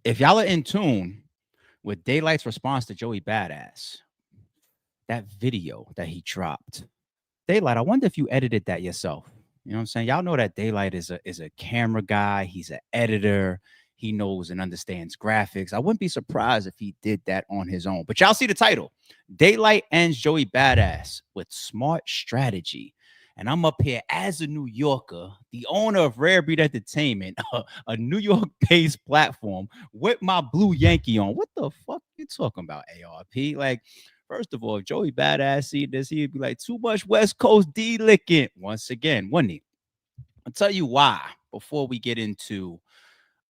If y'all are in tune with Daylyt's response to Joey Badass, that video that he dropped, Daylyt, I wonder if you edited that yourself. You know what I'm saying? Y'all know that Daylyt is a camera guy. He's an editor. He knows and understands graphics. I wouldn't be surprised if he did that on his own. But y'all see the title. Daylyt ends Joey Badass with smart strategy. And I'm up here as a New Yorker, the owner of Rare Breed Entertainment, a New York-based platform with my blue Yankee on. What the fuck you talking about, ARP? Like, first of all, if Joey Badass see this, he'd be like, too much West Coast D-licking. Once again, wouldn't he? I'll tell you why before we get into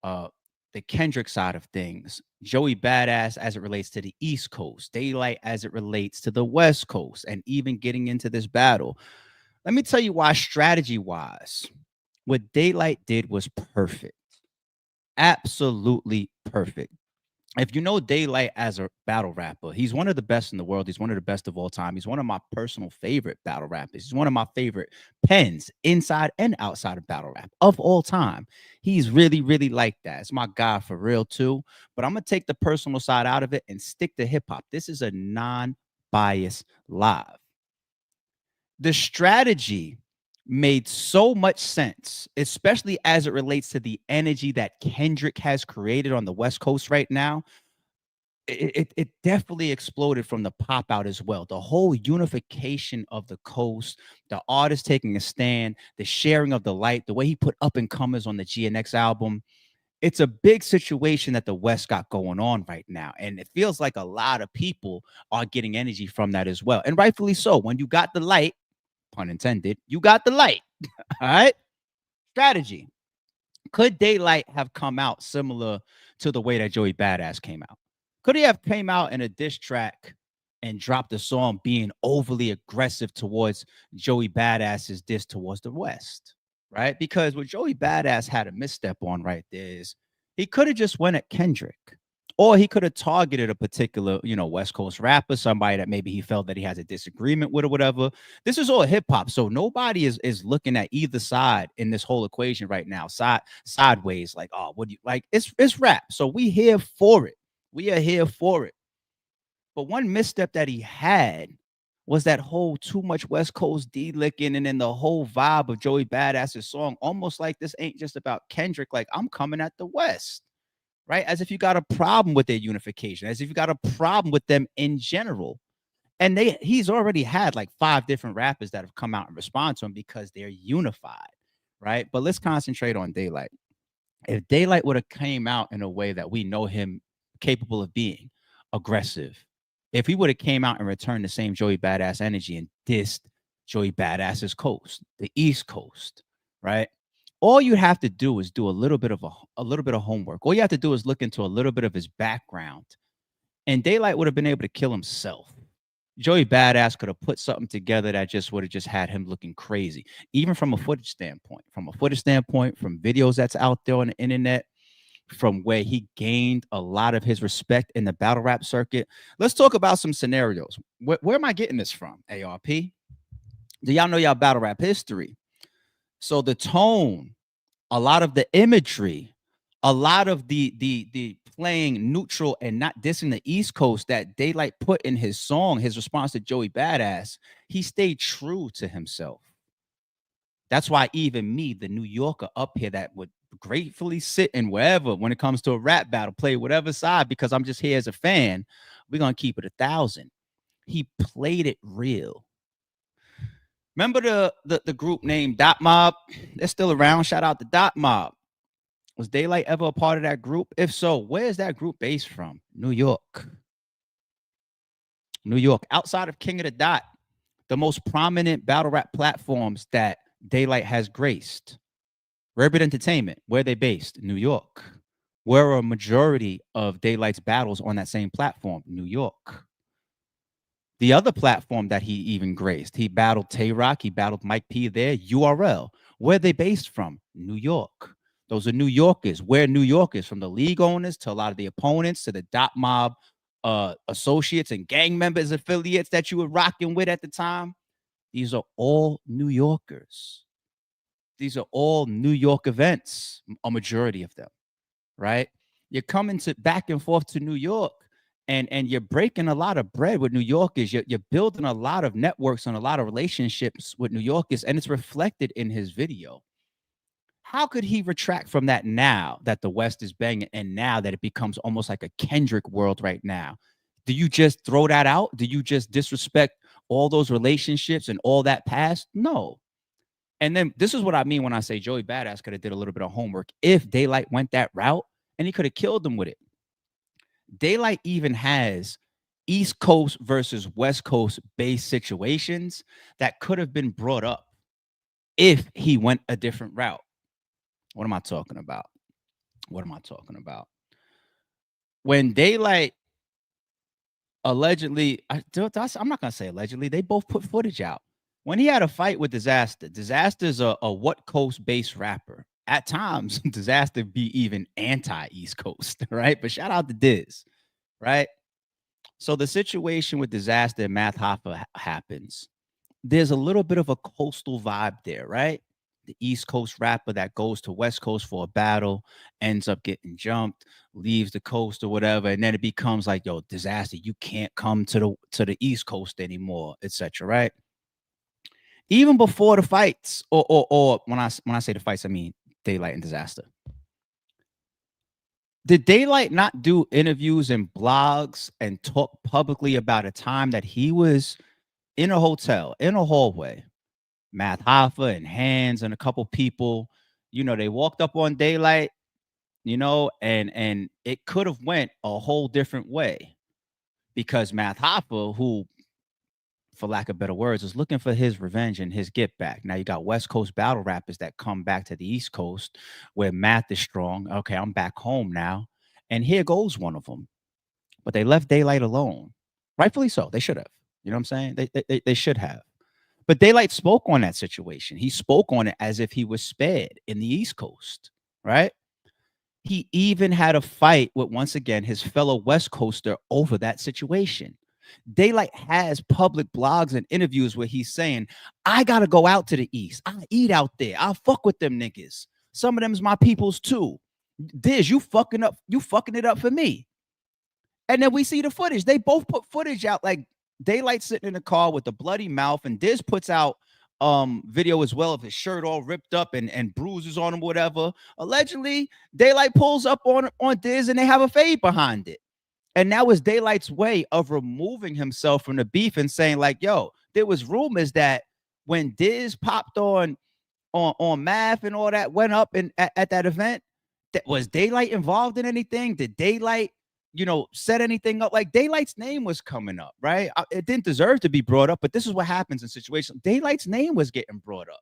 uh, the Kendrick side of things. Joey Badass as it relates to the East Coast, Daylyt as it relates to the West Coast, and even getting into this battle. Let me tell you why, strategy wise, what Daylyt did was perfect. Absolutely perfect. If you know Daylyt as a battle rapper, he's one of the best in the world. He's one of the best of all time. He's one of my personal favorite battle rappers. He's one of my favorite pens inside and outside of battle rap of all time. He's really, really like that. It's my guy for real too. But I'm gonna take the personal side out of it and stick to hip hop. This is a non-biased live. The strategy made so much sense, especially as it relates to the energy that Kendrick has created on the West Coast right now. It definitely exploded from the pop out as well. The whole unification of the coast, the artist taking a stand, the sharing of the light, the way he put up and comers on the GNX album. It's a big situation that the West got going on right now. And it feels like a lot of people are getting energy from that as well. And rightfully so. When you got the light, pun intended, you got the light. All right. Strategy. Could Daylyt have come out similar to the way that Joey Badass came out? Could he have came out in a diss track and dropped a song being overly aggressive towards Joey Badass's diss towards the West? Right? Because what Joey Badass had a misstep on right there is he could have just went at Kendrick. Or he could have targeted a particular, West Coast rapper, somebody that maybe he felt that he has a disagreement with or whatever. This is all hip hop, so nobody is looking at either side in this whole equation right now. Sideways, like, oh, what do you like? It's rap, so we here for it. We are here for it. But one misstep that he had was that whole too much West Coast D licking, and then the whole vibe of Joey Badass's song, almost like this ain't just about Kendrick. Like, I'm coming at the West, right? As if you got a problem with their unification, as if you got a problem with them in general. And he's already had like 5 different rappers that have come out and respond to him because they're unified, right? But let's concentrate on Daylyt. If Daylyt would have came out in a way that we know him capable of being, aggressive, if he would have came out and returned the same Joey Badass energy and dissed Joey Badass's coast, the East Coast, right? All you have to do is do a little bit of homework. All you have to do is look into a little bit of his background, and Daylyt would have been able to kill himself. Joey Badass could have put something together that just would have just had him looking crazy, even from a footage standpoint. From videos that's out there on the internet, from where he gained a lot of his respect in the battle rap circuit. Let's talk about some scenarios. Where am I getting this from, ARP? Do y'all know y'all battle rap history? So the tone, a lot of the imagery, a lot of the playing neutral and not dissing the East Coast that Daylyt put in his song, his response to Joey Badass, he stayed true to himself. That's why even me, the New Yorker up here that would gratefully sit in wherever when it comes to a rap battle, play whatever side because I'm just here as a fan, we're gonna keep it 1,000. He played it real. Remember the group named Dot Mob? They're still around. Shout out to Dot Mob. Was Daylyt ever a part of that group? If so, where is that group based from? New York. New York. Outside of King of the Dot, the most prominent battle rap platforms that Daylyt has graced. Rarebit Entertainment, where they based? New York. Where are a majority of Daylyt's battles on that same platform? New York. The other platform that he even graced, he battled Tay Rock, he battled Mike P there, URL. Where are they based from? New York. Those are New Yorkers. We're New Yorkers, from the league owners to a lot of the opponents to the Dot Mob associates and gang members, affiliates that you were rocking with at the time. These are all New Yorkers. These are all New York events, a majority of them, right? You're coming to back and forth to New York, and you're breaking a lot of bread with New Yorkers. You're building a lot of networks and a lot of relationships with New Yorkers, and it's reflected in his video. How could he retract from that now that the West is banging and now that it becomes almost like a Kendrick world right now? Do you just throw that out? Do you just disrespect all those relationships and all that past? No. And then this is what I mean when I say Joey Badass could have did a little bit of homework if Daylyt went that route, and he could have killed them with it. Daylyt even has East Coast versus West Coast based situations that could have been brought up if he went a different route. What am I talking about? What am I talking about? When Daylyt allegedly, I'm not gonna say allegedly, they both put footage out. When he had a fight with Disaster, Disaster's a what coast based rapper. At times, Disaster be even anti East Coast, right? But shout out to Diz, right? So the situation with Disaster and Math Hoffa happens. There's a little bit of a coastal vibe there, right? The East Coast rapper that goes to West Coast for a battle, ends up getting jumped, leaves the coast or whatever, and then it becomes like, yo, Disaster, you can't come to the East Coast anymore, etc. Right? Even before the fights, or when I say the fights, I mean Daylyt and Disaster. Did Daylyt not do interviews and blogs and talk publicly about a time that he was in a hotel, in a hallway, Math Hoffa and Hands and a couple people, they walked up on Daylyt, and it could have went a whole different way because Math Hoffa, who, for lack of better words, is looking for his revenge and his get back. Now you got West Coast battle rappers that come back to the East Coast where Math is strong. Okay, I'm back home now. And here goes one of them. But they left Daylyt alone. Rightfully so. They should have. You know what I'm saying? They should have. But Daylyt spoke on that situation. He spoke on it as if he was spared in the East Coast, right? He even had a fight with, once again, his fellow West Coaster over that situation. Daylyt has public blogs and interviews where he's saying, I got to go out to the East. I eat out there. I fuck with them niggas. Some of them's my peoples too. Diz, you fucking it up for me. And then we see the footage. They both put footage out, like Daylyt sitting in the car with the bloody mouth, and Diz puts out video as well of his shirt all ripped up and bruises on him, whatever. Allegedly, Daylyt pulls up on Diz and they have a fade behind it. And that was Daylight's way of removing himself from the beef and saying, like, yo, there was rumors that when Diz popped on Math and all that went up at that event, that was Daylyt involved in anything? Did Daylyt set anything up? Like, Daylight's name was coming up, right? It didn't deserve to be brought up, but this is what happens in situations. Daylight's name was getting brought up.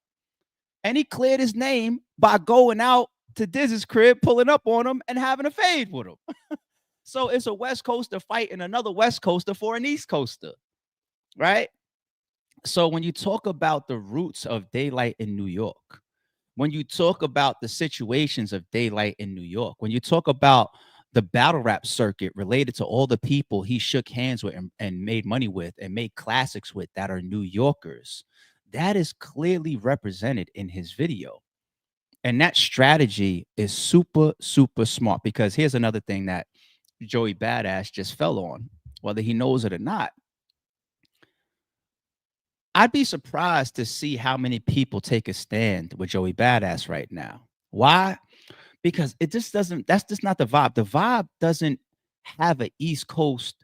And he cleared his name by going out to Diz's crib, pulling up on him, and having a fade with him. So it's a West Coaster fighting another West Coaster for an East Coaster, right? So when you talk about the roots of Daylyt in New York, when you talk about the situations of Daylyt in New York, when you talk about the battle rap circuit related to all the people he shook hands with and made money with and made classics with that are New Yorkers, that is clearly represented in his video. And that strategy is super, super smart, because here's another thing that Joey Badass just fell on, whether he knows it or not. I'd be surprised to see how many people take a stand with Joey Badass right now. Why? Because it just doesn't, that's just not the vibe. The vibe doesn't have an East Coast,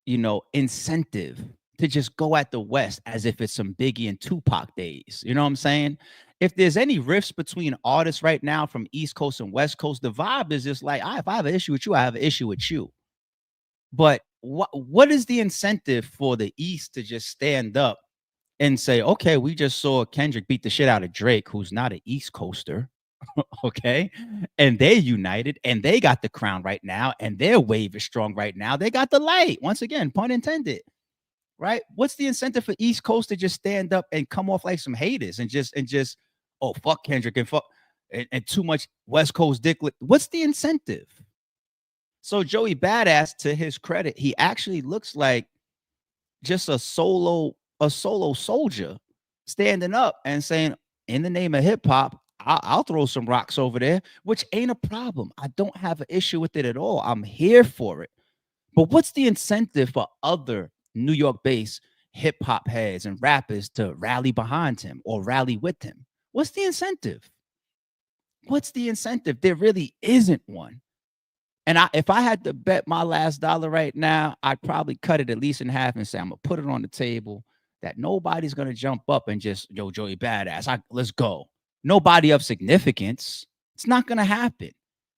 incentive to just go at the West as if it's some Biggie and Tupac days. You know what I'm saying? If there's any rifts between artists right now from East Coast and West Coast, the vibe is just like, if I have an issue with you, I have an issue with you. But what is the incentive for the East to just stand up and say, okay, we just saw Kendrick beat the shit out of Drake, who's not an East Coaster, okay? And they're united, and they got the crown right now, and their wave is strong right now. They got the light, once again, pun intended, right? What's the incentive for East Coast to just stand up and come off like some haters and just oh, fuck Kendrick and fuck and too much West Coast dick? What's the incentive? So Joey Badass, to his credit, he actually looks like just a solo soldier standing up and saying, in the name of hip hop, I'll throw some rocks over there, which ain't a problem. I don't have an issue with it at all. I'm here for it. But what's the incentive for other New York based hip hop heads and rappers to rally behind him or rally with him? What's the incentive? What's the incentive? There really isn't one. And if I had to bet my last dollar right now, I'd probably cut it at least in half and say, I'm gonna put it on the table that nobody's gonna jump up and just, yo, Joey Badass, let's go. Nobody of significance. It's not gonna happen.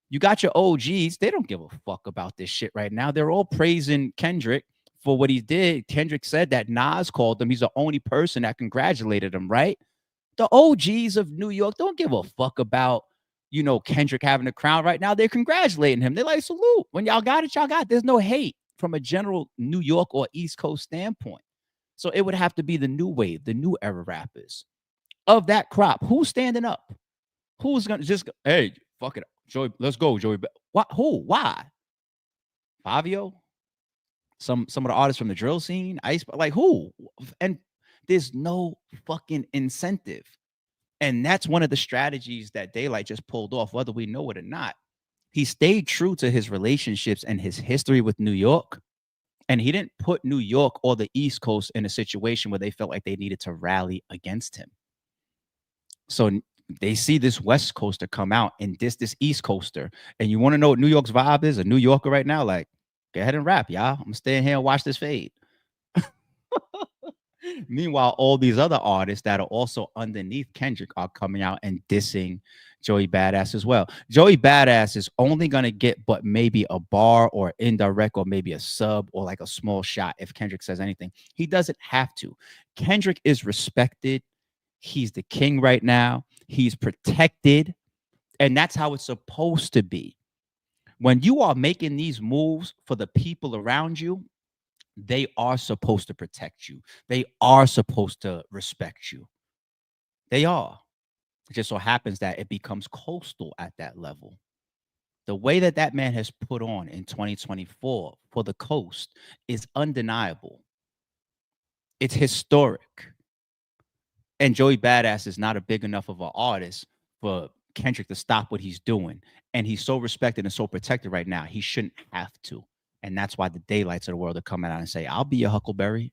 You got your OGs, they don't give a fuck about this shit right now. They're all praising Kendrick for what he did. Kendrick said that Nas called him. He's the only person that congratulated him, right? The OGs of New York don't give a fuck about, Kendrick having the crown right now. They're congratulating him. They're like, salute. When y'all got it, y'all got it. There's no hate from a general New York or East Coast standpoint. So it would have to be the new wave, the new era rappers of that crop. Who's standing up? Who's going to just, hey, fuck it. Joey, let's go, Joey. What? Who? Why? Fabio? Some of the artists from the drill scene? Ice? Like who? And there's no fucking incentive. And that's one of the strategies that Daylyt just pulled off, whether we know it or not. He stayed true to his relationships and his history with New York. And he didn't put New York or the East Coast in a situation where they felt like they needed to rally against him. So they see this West Coaster come out and this East Coaster. And you want to know what New York's vibe is? A New Yorker right now, like, go ahead and rap, y'all. I'm staying here and watch this fade. Meanwhile, all these other artists that are also underneath Kendrick are coming out and dissing Joey Badass as well. Joey Badass is only going to get but maybe a bar or indirect or maybe a sub or like a small shot if Kendrick says anything. He doesn't have to. Kendrick is respected. He's the king right now. He's protected. And that's how it's supposed to be. When you are making these moves for the people around you, they are supposed to protect you. They are supposed to respect you. They are. It just so happens that it becomes coastal at that level. The way that man has put on in 2024 for the coast is undeniable. It's historic. And Joey Badass is not a big enough of an artist for Kendrick to stop what he's doing. And he's so respected and so protected right now, he shouldn't have to. And that's why the Daylyts of the world are coming out and say, I'll be a Huckleberry.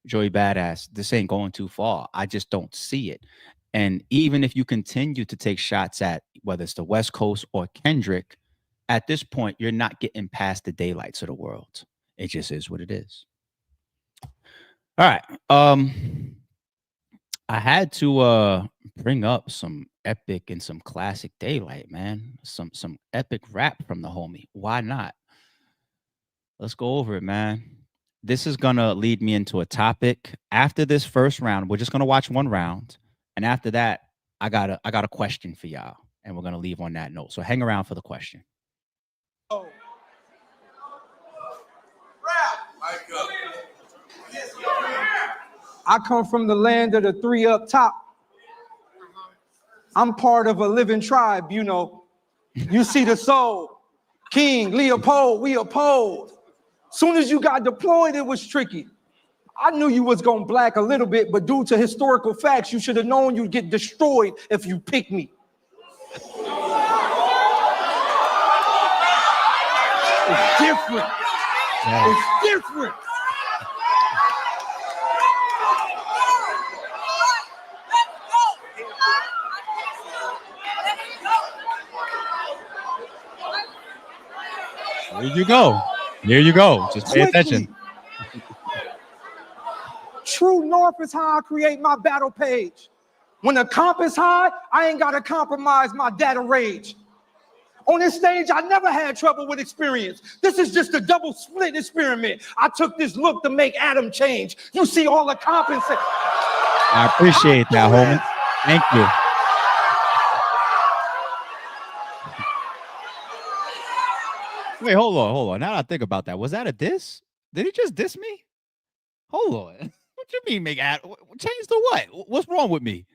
Joey Badass, this ain't going too far. I just don't see it. And even if you continue to take shots at whether it's the West Coast or Kendrick, at this point, you're not getting past the Daylyts of the world. It just is what it is. All right. I had to bring up some epic and some classic Daylyt, man. Some epic rap from the homie. Why not? Let's go over it, man. This is gonna lead me into a topic. After this first round, we're just gonna watch one round, and after that, I got a question for y'all, and we're gonna leave on that note. So hang around for the question. Oh. I come from the land of the three up top. I'm part of a living tribe, you know. You see the soul. King, Leopold, we oppose. Soon as you got deployed, it was tricky. I knew you was gonna black a little bit, but due to historical facts, you should have known you'd get destroyed if you picked me. It's different. It's different. Here you go. Here you go. Just pay attention. True north is how I create my battle page. When the comp is high, I ain't gotta compromise my data rage. On this stage, I never had trouble with experience. This is just a double split experiment. I took this look to make Adam change. You see all the compensation. I appreciate that, homie. Thank you. Wait, hold on. Now that I think about that, was that a diss? Did he just diss me? Hold on. What you mean, make Adam? Change to what? What's wrong with me?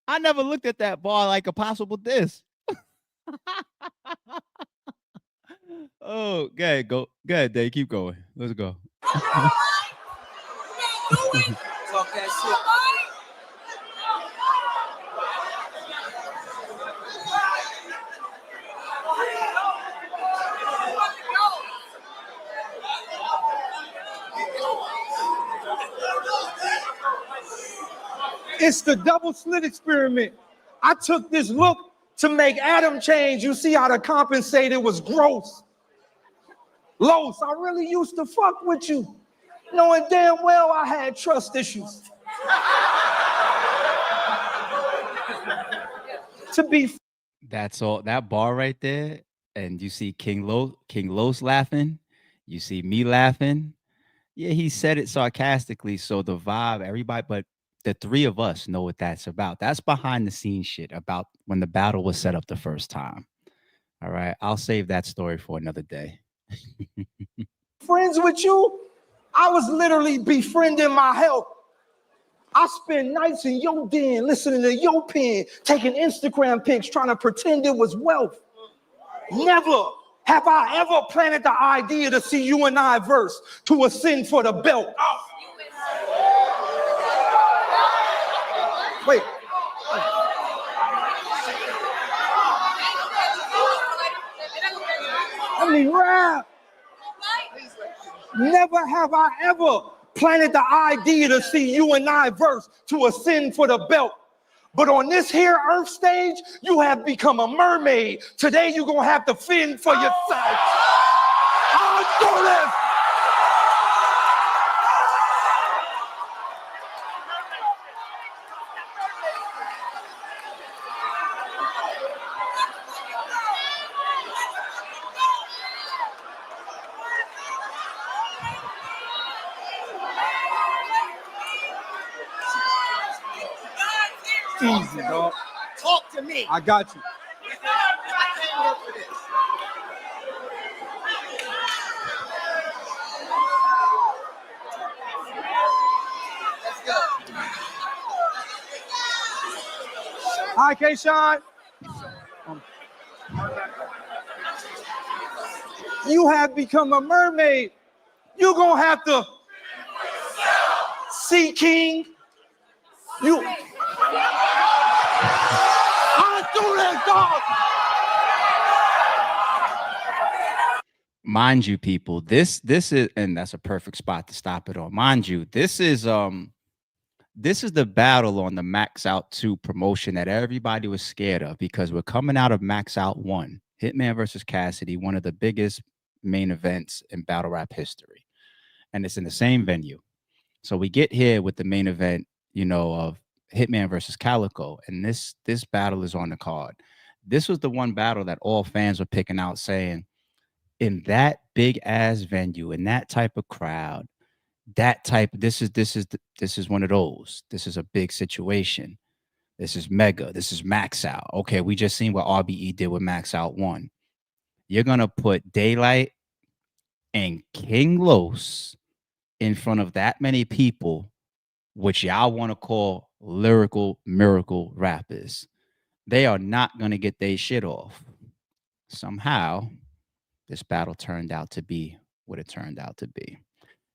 I never looked at that bar like a possible diss. Oh, go ahead, go. Go ahead, Dave. Keep going. Let's go. Talk that shit. It's the double slit experiment. I took this look to make Adam change. You see how to compensate it was gross. Los, I really used to fuck with you, knowing damn well I had trust issues. To be That's all. That bar right there, and you see King Los laughing. You see me laughing. Yeah, he said it sarcastically, so the vibe, everybody, but the three of us know what that's about. That's behind the scenes shit about when the battle was set up the first time. All right, I'll save that story for another day. friends with you, I was literally befriending my health. I spend nights in your den listening to your pen, taking Instagram pics, trying to pretend it was wealth. Never have I ever planted the idea to see you and I verse to ascend for the belt. Wait. Let me rap. Never have I ever planted the idea to see you and I verse to ascend for the belt. But on this here earth stage, you have become a mermaid. Today you're gonna have to fend for yourself. I'll do this. Easy, dog. Talk to me. I got you. I came here for this. Let's go. Hi, K-Shine. You have become a mermaid. You're gonna have to see King. You. I do that, dog. Mind you, people, this is, and that's a perfect spot to stop it on. Mind you, this is the battle on the Max Out 2 promotion that everybody was scared of because we're coming out of Max Out 1, Hitman versus Cassidy, one of the biggest main events in battle rap history. And it's in the same venue. So we get here with the main event, of Hitman versus Calico, and this battle is on the card. This was the one battle that all fans were picking out, saying, in that big ass venue, in that type of crowd, that type, this is one of those. This is a big situation. This is mega. This is Max Out. Okay, we just seen what RBE did with Max Out 1. You're gonna put Daylyt and King Los in front of that many people, which y'all want to call lyrical miracle rappers. They are not going to get their shit off. Somehow, this battle turned out to be what it turned out to be.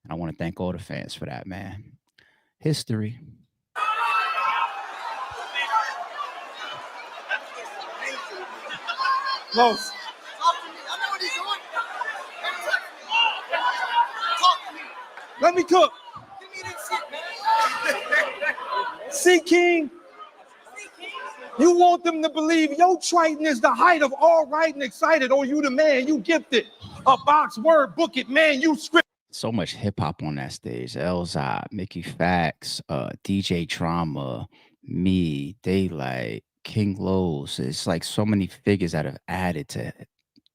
And I want to thank all the fans for that, man. History. Los, Talk to me. I know what he's doing. Talk to me. let me cook. Give me this shit, man. See King. You want them to believe your Triton is the height of all right and excited. Oh, you the man, you gifted. A box word, book it, man, you script. So much hip hop on that stage. Elzot, Mickey Fax, DJ Trauma, me, Daylyt, King Los. It's like so many figures that have added to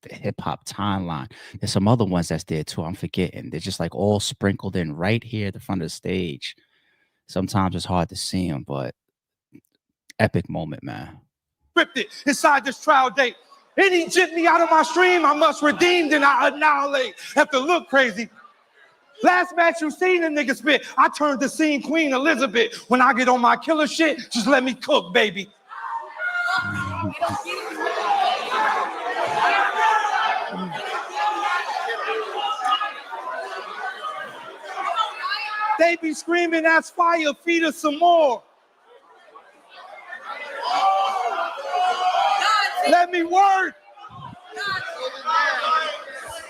the hip hop timeline. There's some other ones that's there too. I'm forgetting. They're just like all sprinkled in right here at the front of the stage. Sometimes it's hard to see them, but epic moment, man. Scripted inside this trial date. Any jitney out of my stream, I must redeem, then I annihilate. Have to look crazy. Last match you seen a nigga spit, I turned to scene Queen Elizabeth. When I get on my killer shit, just let me cook, baby. They be screaming, that's fire, feed us some more. Let me work.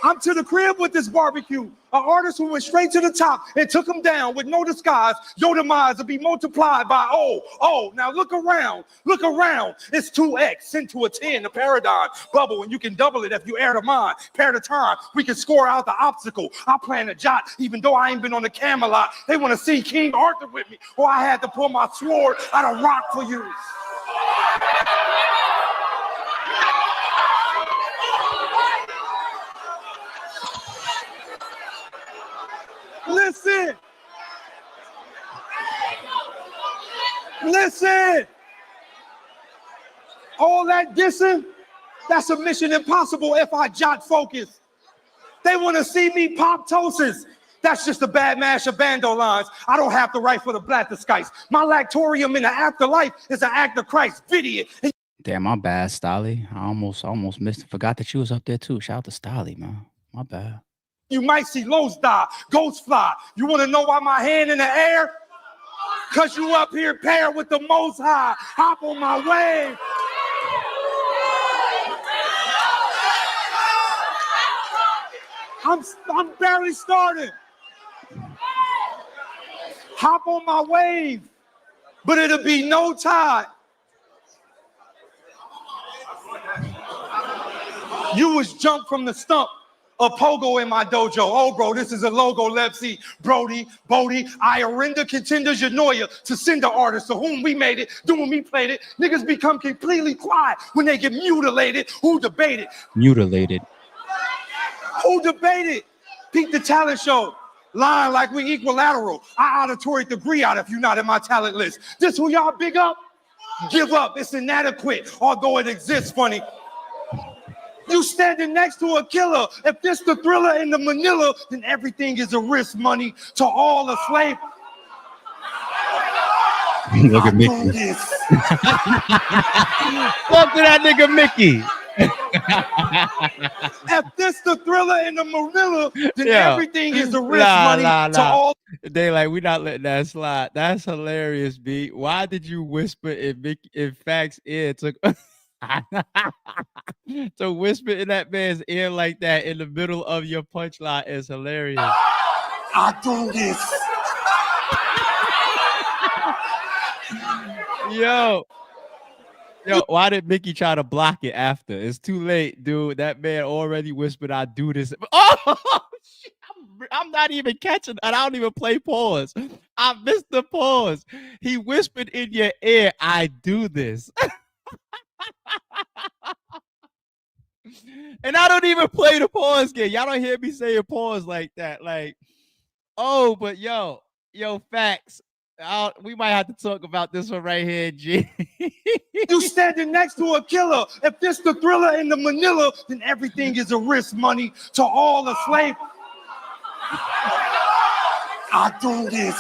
I'm to the crib with this barbecue. An artist who went straight to the top and took him down with no disguise. Your demise will be multiplied by now look around. It's 2x into a 10, the paradigm bubble, and you can double it if you air the mind. Pair the time, we can score out the obstacle. I plan a jot, even though I ain't been on the Camelot. They want to see King Arthur with me, or I had to pull my sword out of rock for you. Listen. All that dissing, that's a mission impossible if I jot focus. They want to see me pop toasts. That's just a bad mash of bando lines. I don't have the right for the blatherskites. My lactorium in the afterlife is an act of Christ. Idiot. Damn, my bad, Stolly. I almost missed it. Forgot that you was up there too. Shout out to Stolly, man. My bad. You might see lows die, ghosts fly. You want to know why my hand in the air? Cause you up here paired with the most high. Hop on my wave. I'm barely started. Hop on my wave, but it'll be no tide. You was jumped from the stump. A pogo in my dojo. Oh, bro, this is a logo. Let's see. Brody, Bodie, I arenda contenders, Yanoya, to send the artists to whom we made it, doing me played it. Niggas become completely quiet when they get mutilated. Who debated? Mutilated. Who debated? Peep the talent show. Lying like we equilateral. I auditory degree out if you're not in my talent list. This who y'all big up? Give up. It's inadequate, although it exists funny. You standing next to a killer. If this the Thriller in the Manila, then everything is a risk money to all the slave. Look at Mickey. Fuck to that nigga Mickey. If this the Thriller in the Manila, then everything is a risk money to all. Daylyt, we not letting that slide. That's hilarious, B. Why did you whisper in Fact's ear? To whisper in that man's ear like that in the middle of your punchline is hilarious. I do this. Yo, why did Mickey try to block it after? It's too late, dude. That man already whispered, I do this. Oh, shit. I'm not even catching, and I don't even play pause. I missed the pause. He whispered in your ear, I do this. And I don't even play the pause game. Y'all don't hear me saying pause like that. Like, oh, but yo, Facts. We might have to talk about this one right here, G. You standing next to a killer. If this the Thriller in the Manila, then everything is a risk money to all the slave. I do this.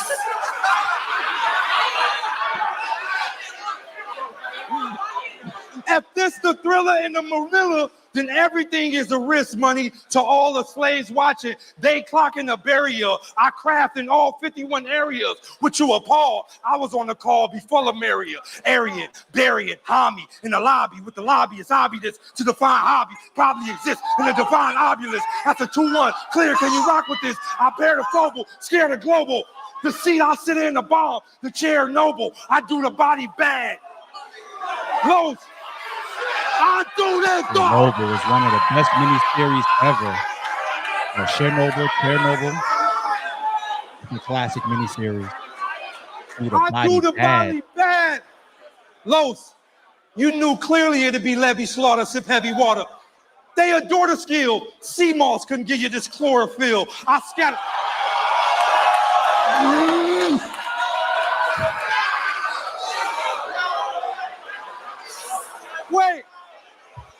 If this the Thriller in the Manila, then everything is a risk money to all the slaves watching. They clocking the barrier. I craft in all 51 areas. With you appalled, I was on the call before Lamaria. Aryan, bury it, Hami, in the lobby with the lobbyist. Obvious to define hobby probably exists in the divine obulus. That's a 2-1. Clear, can you rock with this? I bear the focal, scared of global. The seat I sit in the bomb, the chair noble. I do the body bad. Lows. I do this, dog. Chernobyl is one of the best miniseries ever. Chernobyl, the classic miniseries. I do the body bad. Los, you knew clearly it'd be Levy Slaughter, sip heavy water. They adore the skill. Sea moss couldn't give you this chlorophyll. I scatter.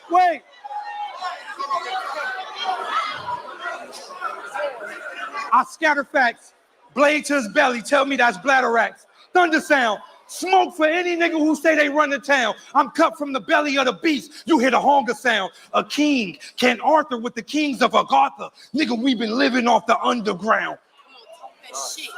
Wait. I scatter facts. Blade to his belly. Tell me that's bladderacks. Thunder sound. Smoke for any nigga who say they run the town. I'm cut from the belly of the beast. You hear the hunger sound. A king. King Arthur with the kings of Agartha. Nigga, we been living off the underground.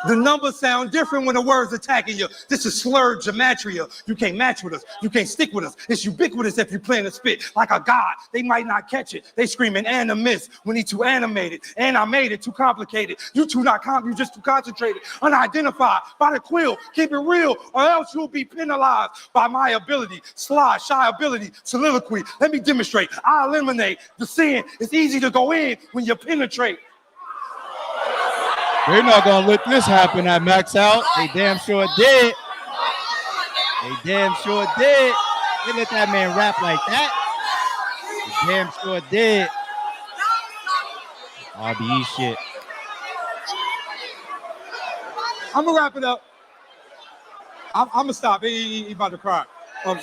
The numbers sound different when the words attacking you. This is slurred gematria. You can't match with us. You can't stick with us. It's ubiquitous if you plan to spit like a god. They might not catch it. They screaming animus when he too animated. And I made it too complicated. You too not you just too concentrated. Unidentified by the quill. Keep it real or else you'll be penalized by my ability. Sly, shy ability, soliloquy. Let me demonstrate. I eliminate the sin. It's easy to go in when you penetrate. They're not gonna let this happen at Max Out. They damn sure did. They damn sure did. They let that man rap like that. They damn sure did. RBE shit. I'm gonna wrap it up. I'm gonna stop. He about to cry. I'm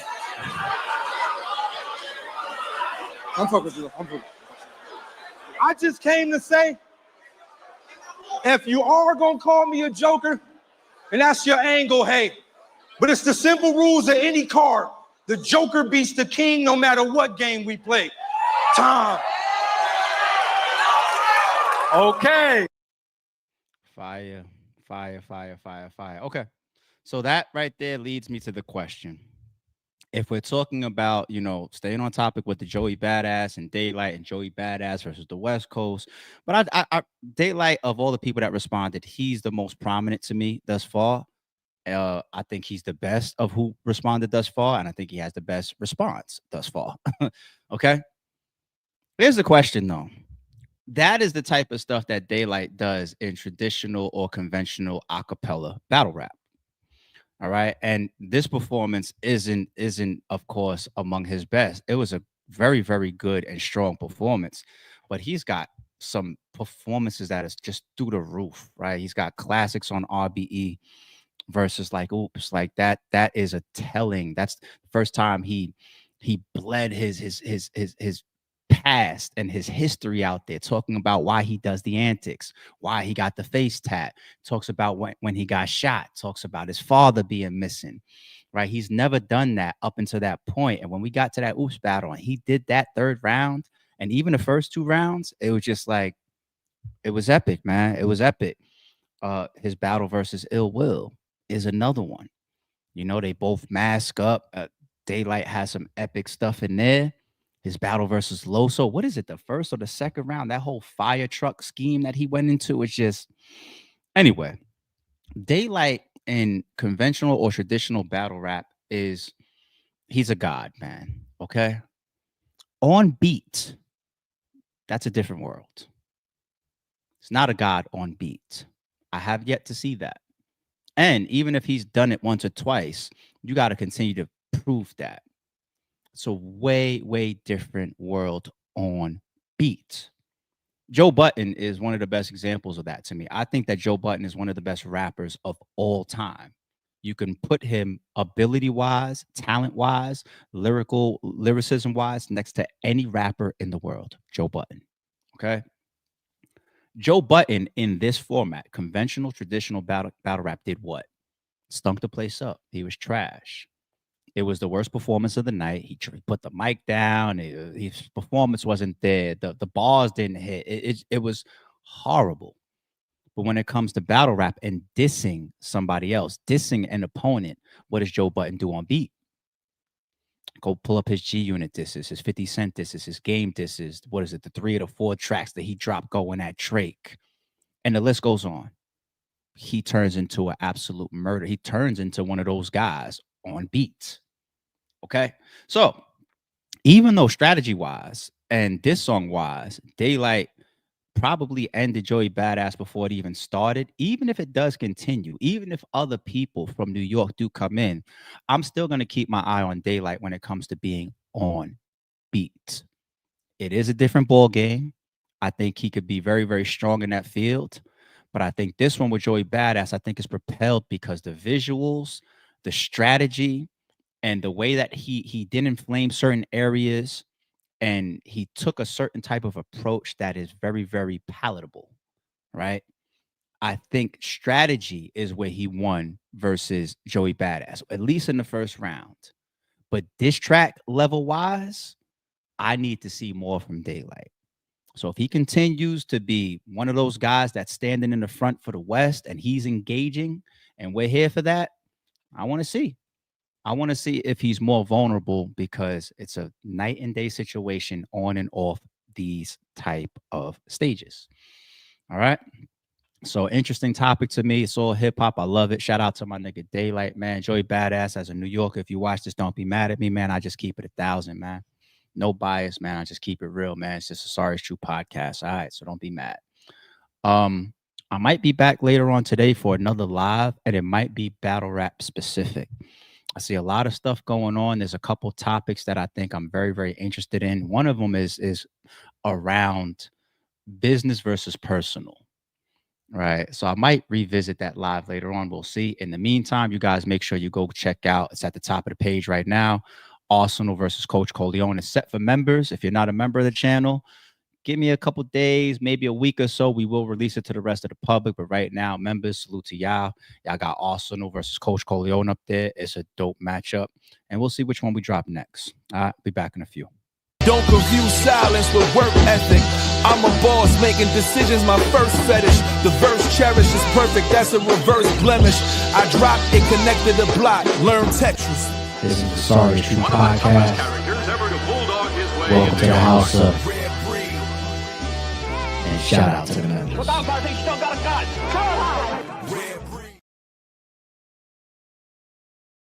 fucking with you. I just came to say, if you are gonna call me a joker, and that's your angle, hey. But it's the simple rules of any card. The joker beats the king no matter what game we play. Time. Okay. Fire. Okay. So that right there leads me to the question. If we're talking about, staying on topic with the Joey Badass and Daylyt and Joey Badass versus the West Coast, but I Daylyt, of all the people that responded, he's the most prominent to me thus far. I think he's the best of who responded thus far, and I think he has the best response thus far. Okay. Here's the question though. That is the type of stuff that Daylyt does in traditional or conventional acapella battle rap. All right. And this performance isn't of course among his best. It was a very, very good and strong performance, but he's got some performances that is just through the roof, right? He's got classics on RBE versus like oops, like that is a telling. That's the first time he bled his past and his history out there, talking about why he does the antics, why he got the face tat, talks about when he got shot, talks about his father being missing, right? He's never done that up until that point. And when we got to that oops battle and he did that third round and even the first two rounds, it was just like, it was epic, man. It was epic. His battle versus Ill Will is another one. They both mask up. Daylyt has some epic stuff in there. His battle versus Loso. What is it? The first or the second round? That whole fire truck scheme that he went into is just. Anyway, Daylyt in conventional or traditional battle rap he's a god, man. Okay. On beat, that's a different world. It's not a god on beat. I have yet to see that. And even if he's done it once or twice, you got to continue to prove that. It's a way, way different world on beat. Joe Budden is one of the best examples of that to me. I think that Joe Budden is one of the best rappers of all time. You can put him ability-wise, talent-wise, lyricism-wise next to any rapper in the world. Joe Budden. Okay. Joe Budden in this format, conventional, traditional battle rap, did what? Stunk the place up. He was trash. It was the worst performance of the night. He put the mic down. His performance wasn't there. The bars didn't hit. It was horrible. But when it comes to battle rap and dissing somebody else, dissing an opponent, what does Joe Budden do on beat? Go pull up his G Unit disses, his 50 Cent disses, his Game disses. What is it? The 3 or the 4 tracks that he dropped going at Drake. And the list goes on. He turns into an absolute murder. He turns into one of those guys on beats. Okay. So even though strategy wise and this song wise, Daylyt probably ended Joey Badass before it even started. Even if it does continue, even if other people from New York do come in, I'm still going to keep my eye on Daylyt when it comes to being on beat. It is a different ball game. I think he could be very, very strong in that field. But I think this one with Joey Badass, I think is propelled because the visuals, the strategy, and the way that he didn't inflame certain areas, and he took a certain type of approach that is very, very palatable, right? I think strategy is where he won versus Joey Badass, at least in the first round. But this track level wise, I need to see more from Daylyt. So if he continues to be one of those guys that's standing in the front for the West and he's engaging and we're here for that, I want to see. I want to see if he's more vulnerable because it's a night and day situation on and off these type of stages. All right. So interesting topic to me. It's all hip hop. I love it. Shout out to my nigga Daylyt, man. Joey Badass as a New Yorker. If you watch this, don't be mad at me, man. I just keep it 1,000, man. No bias, man. I just keep it real, man. It's just a Sorry It's True podcast. All right. So don't be mad. I might be back later on today for another live, and it might be battle rap specific. I see a lot of stuff going on. There's a couple topics that I think I'm very, very interested in. One of them is around business versus personal. Right. So I might revisit that live later on. We'll see. In the meantime, you guys make sure you go check out. It's at the top of the page right now. Arsenal versus Coach Corleone is set for members. If you're not a member of the channel, give me a couple days, maybe a week or so. We will release it to the rest of the public. But right now, members, salute to y'all. Y'all got Arsenal versus Coach Corleone up there. It's a dope matchup. And we'll see which one we drop next. I'll be back in a few. Don't confuse silence with work ethic. I'm a boss making decisions, my first fetish. The verse cherished is perfect, that's a reverse blemish. I dropped it, connected the block, learn Tetris. This is the Sorry It's True podcast. Welcome to the house of. And shout out to the members. Without, I think still got a gun.